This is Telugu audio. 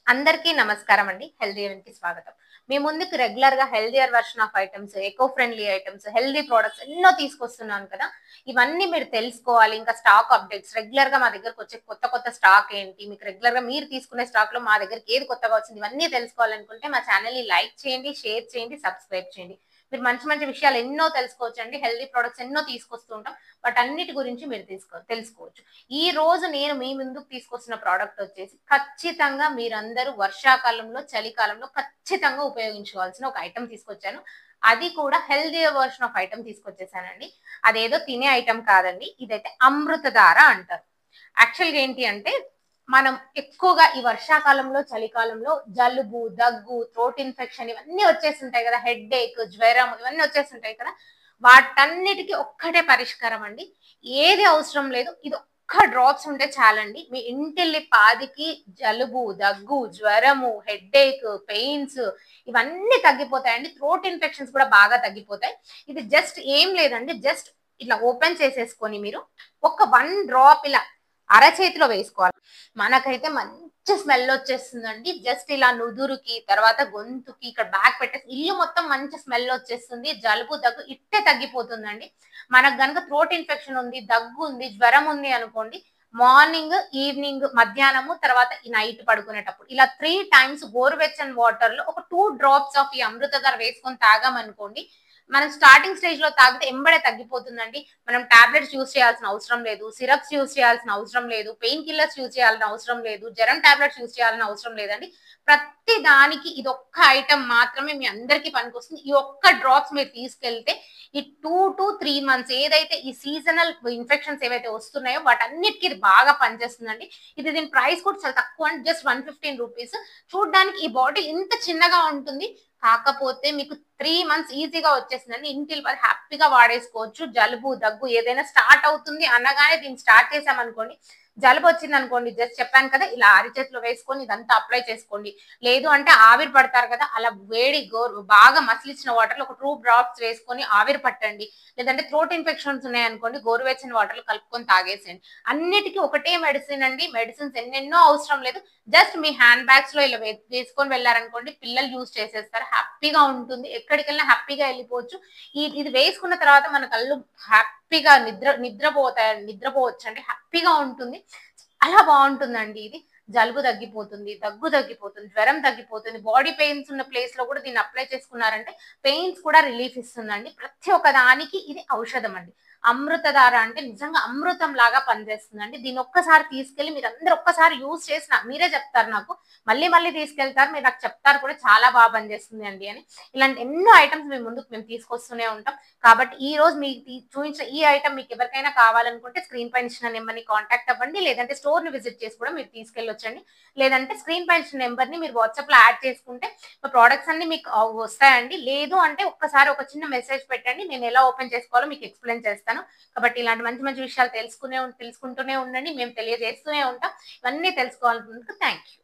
అందరికీ నమస్కారం అండి. హెల్తీ ఈవెంట్‌కి స్వాగతం. మీ ముందుకు రెగ్యులర్‌గా healthier version of items, eco friendly items, healthy products ఎన్నో తీసుకొస్తున్నాను కదా! ఇవన్నీ మీరు తెలుసుకోవాలి. ఇంకా స్టాక్ అప్డేట్స్ రెగ్యులర్‌గా మా దగ్గరకొచ్చే కొత్త కొత్త స్టాక్ ఏంటి? మీకు రెగ్యులర్‌గా మీరు తీసుకునే స్టాక్‌లో మా దగ్గరికి ఏది కొత్తగా వచ్చింది? ఇవన్నీ తెలుసుకోవాలనుకుంటే మా ఛానెల్‌ని లైక్ చేయండి, షేర్ చేయండి, సబ్స్క్రైబ్ చేయండి. మీరు మంచి మంచి విషయాలు ఎన్నో తెలుసుకోవచ్చండి. హెల్తీ ప్రొడక్ట్స్ ఎన్నో తీసుకొస్తూ ఉంటాం. వాటన్నిటి గురించి మీరు తెలుసుకోవచ్చు. ఈ రోజు నేను మీ ముందుకు తీసుకొస్తున్న ప్రోడక్ట్ వచ్చేసి ఖచ్చితంగా మీరందరూ వర్షాకాలంలో, చలికాలంలో ఖచ్చితంగా ఉపయోగించుకోవాల్సిన ఒక ఐటెమ్ తీసుకొచ్చాను. అది కూడా హెల్తీయర్ వెర్షన్ ఆఫ్ ఐటెమ్ తీసుకొచ్చేసానండి. అదేదో తినే ఐటెమ్ కాదండి. ఇదైతే అమృతధార అంటారు. యాక్చువల్‌గా ఏంటి అంటే, మనం ఎక్కువగా ఈ వర్షాకాలంలో, చలికాలంలో జలుబు, దగ్గు, థ్రోట్ ఇన్ఫెక్షన్ ఇవన్నీ వచ్చేస్తుంటాయి గదా! హెడ్‌ఏక్, జ్వరం ఇవన్నీ వచ్చేస్తుంటాయి కదా! వాటన్నిటికి ఒక్కటే పరిష్కారం అండి. ఏది అవసరం లేదు. ఇది ఒక్క డ్రాప్స్ ఉంటే చాలండి. మీ ఇంటిల్లిపాదికి జలుబు, దగ్గు, జ్వరము, హెడ్‌ఏక్, పెయిన్స్ ఇవన్నీ తగ్గిపోతాయండి. థ్రోట్ ఇన్ఫెక్షన్స్ కూడా బాగా తగ్గిపోతాయి. ఇది జస్ట్ ఏం లేదండి. జస్ట్ ఇట్లా ఓపెన్ చేసేసుకొని మీరు ఒక 1 డ్రాప్ ఇలా అరచేతిలో వేసుకోవాలి. మనకైతే మంచి స్మెల్ వచ్చేస్తుందండి. జస్ట్ ఇలా నుదురుకి, తర్వాత గొంతుకి ఇక్కడ బ్యాక్ పెట్టేసి ఇల్లు మొత్తం మంచి స్మెల్ వచ్చేస్తుంది. జలుబు, దగ్గు ఇట్టే తగ్గిపోతుందండి. మనకు గనుక థ్రోట్ ఇన్ఫెక్షన్ ఉంది, దగ్గు ఉంది, జ్వరం ఉంది అనుకోండి. మార్నింగ్, ఈవినింగ్, మధ్యాహ్నము తర్వాత ఈ నైట్ పడుకునేటప్పుడు ఇలా 3 టైమ్స్ గోరువెచ్చని వాటర్‌లో ఒక 2 డ్రాప్స్ ఆఫ్ ఈ అమృతధార వేసుకొని తాగామనుకోండి. మనం స్టార్టింగ్ స్టేజ్‌లో తాగితే ఎంబడే తగ్గిపోతుందండి. మనం టాబ్లెట్స్ యూజ్ చేయాల్సిన అవసరం లేదు. సిరప్స్ యూజ్ చేయాల్సిన అవసరం లేదు. పెయిన్ కిల్లర్స్ యూజ్ చేయాల్సిన అవసరం లేదు. జరం టాబ్లెట్స్ యూజ్ చేయాల్సిన అవసరం లేదండి. ప్రతి దానికి ఇదొక్క ఐటెమ్ మాత్రమే మీ అందరికి పనికొస్తుంది. ఈ ఒక్క డ్రాప్స్ మీరు తీసుకెళ్తే ఈ 2-3 మంత్స్ ఏదైతే ఈ సీజనల్ ఇన్ఫెక్షన్స్ ఏవైతే వస్తున్నాయో వాటన్నిటికి ఇది బాగా పనిచేస్తుందండి. దీని ప్రైస్ కూడా చాలా తక్కువ అండి. జస్ట్ రూ. 115. చూడ్డానికి ఈ బాటిల్ ఇంత చిన్నగా ఉంటుంది. కాకపోతే మీకు 3 మంత్స్ ఈజీగా వచ్చేసిందండి. ఇంటిల్లిపాది హ్యాపీగా వాడేసుకోవచ్చు. జలుబు, దగ్గు ఏదైనా స్టార్ట్ అవుతుంది అనగానే దీన్ని స్టార్ట్ చేశామనుకోండి, జలుబొచ్చిందనుకోండి జస్ట్ చెప్పాను కదా! ఇలా అరిచేతిలో వేసుకొని ఇదంతా అప్లై చేసుకోండి. లేదు అంటే ఆవిరి పడతారు కదా! అలా వేడి బాగా మసిలిచ్చిన వాటర్‌లో ఒక 2 డ్రాప్స్ వేసుకొని ఆవిరి పట్టండి. లేదంటే థ్రోట్ ఇన్ఫెక్షన్స్ ఉన్నాయనుకోండి గోరువెచ్చని వాటర్‌లో కలుపుకొని తాగేసేయండి. అన్నిటికి ఒకటే మెడిసిన్ అండి. మెడిసిన్స్ ఎన్నెన్నో అవసరం లేదు. జస్ట్ మీ హ్యాండ్ బ్యాగ్స్‌లో ఇలా వేసుకొని వెళ్లారనుకోండి పిల్లలు యూజ్ చేసేస్తారు. హ్యాపీగా ఉంటుంది. ఎక్కడికెళ్ళినా హ్యాపీగా ఎళ్ళిపోవచ్చు. ఇది వేసుకున్న తర్వాత మన కళ్ళు హ్యాపీగా నిద్రపోవచ్చండి. హ్యాపీగా ఉంటుంది. చాలా బావుంటుందండి ఇది. జలుబు తగ్గిపోతుంది, దగ్గు తగ్గిపోతుంది, జ్వరం తగ్గిపోతుంది. బాడీ పెయిన్స్ ఉన్న ప్లేస్‌లో కూడా దీన్ని అప్లై చేసుకున్నారంటే పెయిన్స్ కూడా రిలీఫ్ ఇస్తుందండి. ప్రతి ఒక్క దానికి ఇది ఔషధం అండి. అమృతధార అంటే నిజంగా అమృతం లాగా పనిచేస్తుందండి. దీన్ని ఒక్కసారి తీసుకెళ్ళి మీరందరూ ఒక్కసారి యూజ్ చేసిన మీరే చెప్తారు నాకు. మళ్ళీ మళ్ళీ తీసుకెళ్తారు. మీరు నాకు చెప్తారు కూడా చాలా బాగా పనిచేస్తుంది అండి అని. ఇలాంటి ఎన్నో ఐటెమ్స్ మీ ముందుకు మేము తీసుకొస్తూనే ఉంటాం. కాబట్టి ఈ రోజు మీకు చూయించిన ఈ ఐటెమ్ మీకు ఎవరికైనా కావాలనుకుంటే స్క్రీన్ పైన ఇచ్చిన నంబర్‌ని కాంటాక్ట్ అవ్వండి. లేదంటే స్టోర్‌ని విజిట్ చేసి కూడా మీరు తీసుకెళ్ళొచ్చండి. లేదంటే స్క్రీన్ పైన ఇచ్చిన నంబర్‌ని మీరు వాట్సాప్‌లో యాడ్ చేసుకుంటే మా ప్రొడక్ట్స్ అన్నీ మీకు వస్తాయండి. లేదు అంటే ఒక్కసారి ఒక చిన్న మెసేజ్ పెట్టండి. నేను ఎలా ఓపెన్ చేసుకోవాలో మీకు ఎక్స్‌ప్లెయిన్ చేస్తాను. కాబట్టి ఇలాంటి మంచి మంచి విషయాలు తెలుసుకుంటూనే ఉండండి. మేము తెలియజేస్తూనే ఉంటాం. ఇవన్నీ తెలుసుకోవాలనుకున్నందుకు థాంక్ యూ.